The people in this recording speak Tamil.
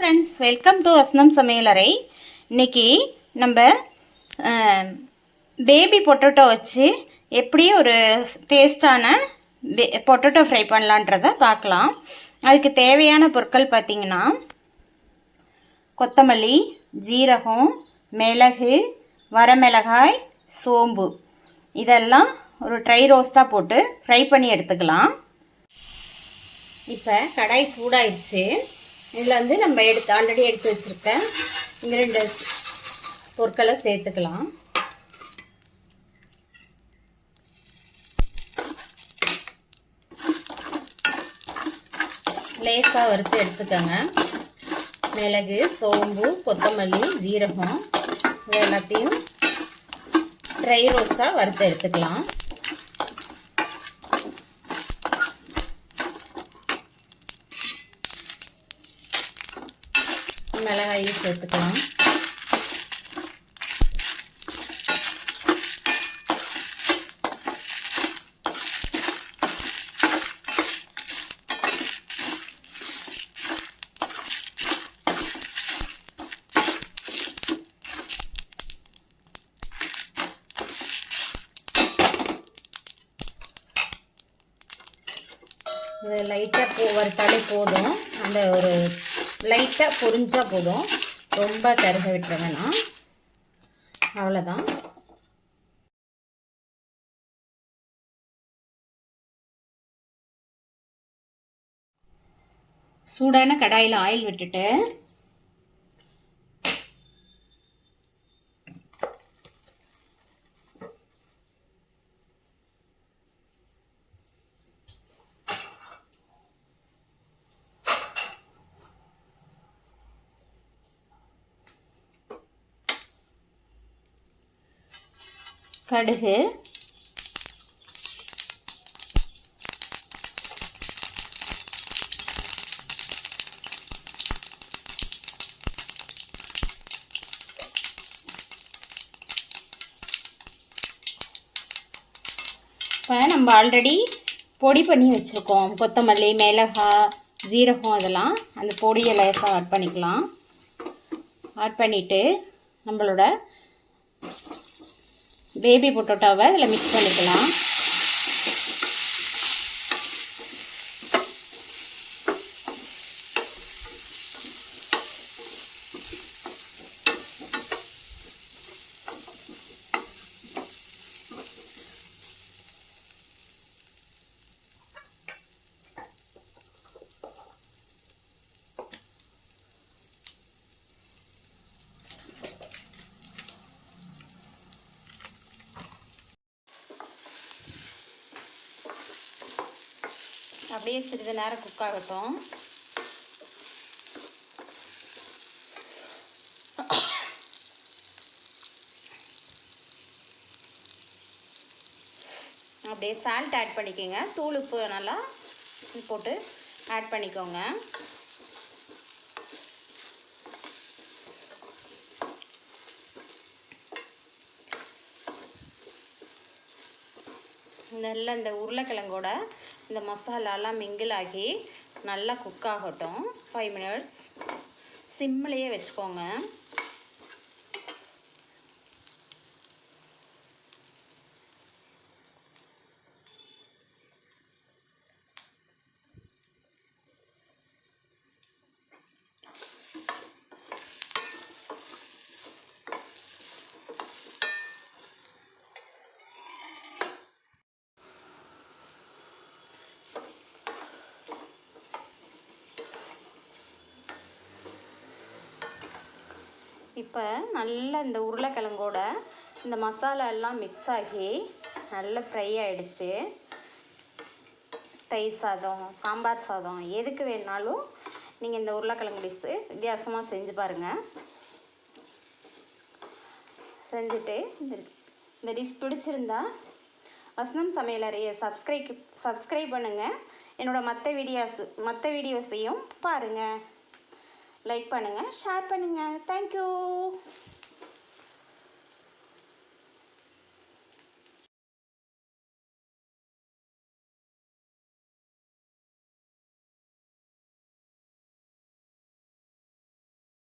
ஃப்ரெண்ட்ஸ், வெல்கம் டு வசந்தம் சமையலறை. இன்றைக்கி நம்ம பேபி பொட்டேட்டோ வச்சு எப்படி ஒரு டேஸ்டான பொட்டேட்டோ ஃப்ரை பண்ணலான்றதை பார்க்கலாம். அதுக்கு தேவையான பொருட்கள் பார்த்திங்கன்னா, கொத்தமல்லி, ஜீரகம், மிளகு, வரமிளகாய், சோம்பு இதெல்லாம் ஒரு ட்ரை ரோஸ்ட்டாக போட்டு ஃப்ரை பண்ணி எடுத்துக்கலாம். இப்போ கடாய் சூடாயிடுச்சு. இதில் நம்ம ஆல்ரெடி எடுத்து வச்சுருக்க இந்த 2 பொருட்களை சேர்த்துக்கலாம். லேசாக வறுத்து எடுத்துக்கோங்க. மிளகு, சோம்பு, கொத்தமல்லி, ஜீரகம் இது எல்லாத்தையும் ட்ரை ரோஸ்ட்டாக வறுத்து எடுத்துக்கலாம். மிளகாயும் சேர்த்துக்கலாம். இது லைட்டாக வறுத்தாலே போதும். அந்த ஒரு லைட்டாக பொரிஞ்சா போதும், ரொம்ப கருக விட்டுற வேணாம். அவ்வளோதான். சூடான கடாயில் ஆயில் விட்டுட்டு கடுகு, இப்போ நம்ம ஆல்ரெடி பொடி பண்ணி வச்சுருக்கோம். கொத்தமல்லி, மிளகாய், ஜீரகம் இதெல்லாம் அந்த பொடியை லேசாக ஆட் பண்ணிக்கலாம். ஆட் பண்ணிவிட்டு நம்மளோட பேபி பொட்டேட்டோவை இதில் மிக்ஸ் பண்ணிக்கலாம். அப்படியே சிறிது நேரம் குக் ஆகட்டும். அப்படியே சால்ட் ஆட் பண்ணிக்கோங்க. தூள் உப்பு நல்லா போட்டு ஆட் பண்ணிக்கோங்க. நல்லா இந்த உருளைக்கிழங்கோட இந்த மசாலாலாம் மிங்கிள் ஆகி நல்லா குக் ஆகட்டும். 5 மினிட்ஸ் சிம்லேயே வச்சுக்கோங்க. இப்போ நல்லா இந்த உருளைக்கிழங்கோட இந்த மசாலா எல்லாம் மிக்ஸ் ஆகி நல்லா ஃப்ரை ஆகிடுச்சு. தயிர் சாதம், சாம்பார் சாதம் எதுக்கு வேணாலும் நீங்கள் இந்த உருளைக்கிழங்கு டிஷ்ஷு வித்தியாசமாக செஞ்சு பாருங்கள். செஞ்சுட்டு இந்த டிஷ் பிடிச்சிருந்தா வசந்தம் சமையலறையை சப்ஸ்கிரைப் பண்ணுங்கள். என்னோடய மற்ற வீடியோஸையும் பாருங்கள். லைக் பண்ணுங்கள், ஷேர் பண்ணுங்கள். தேங்க்யூ.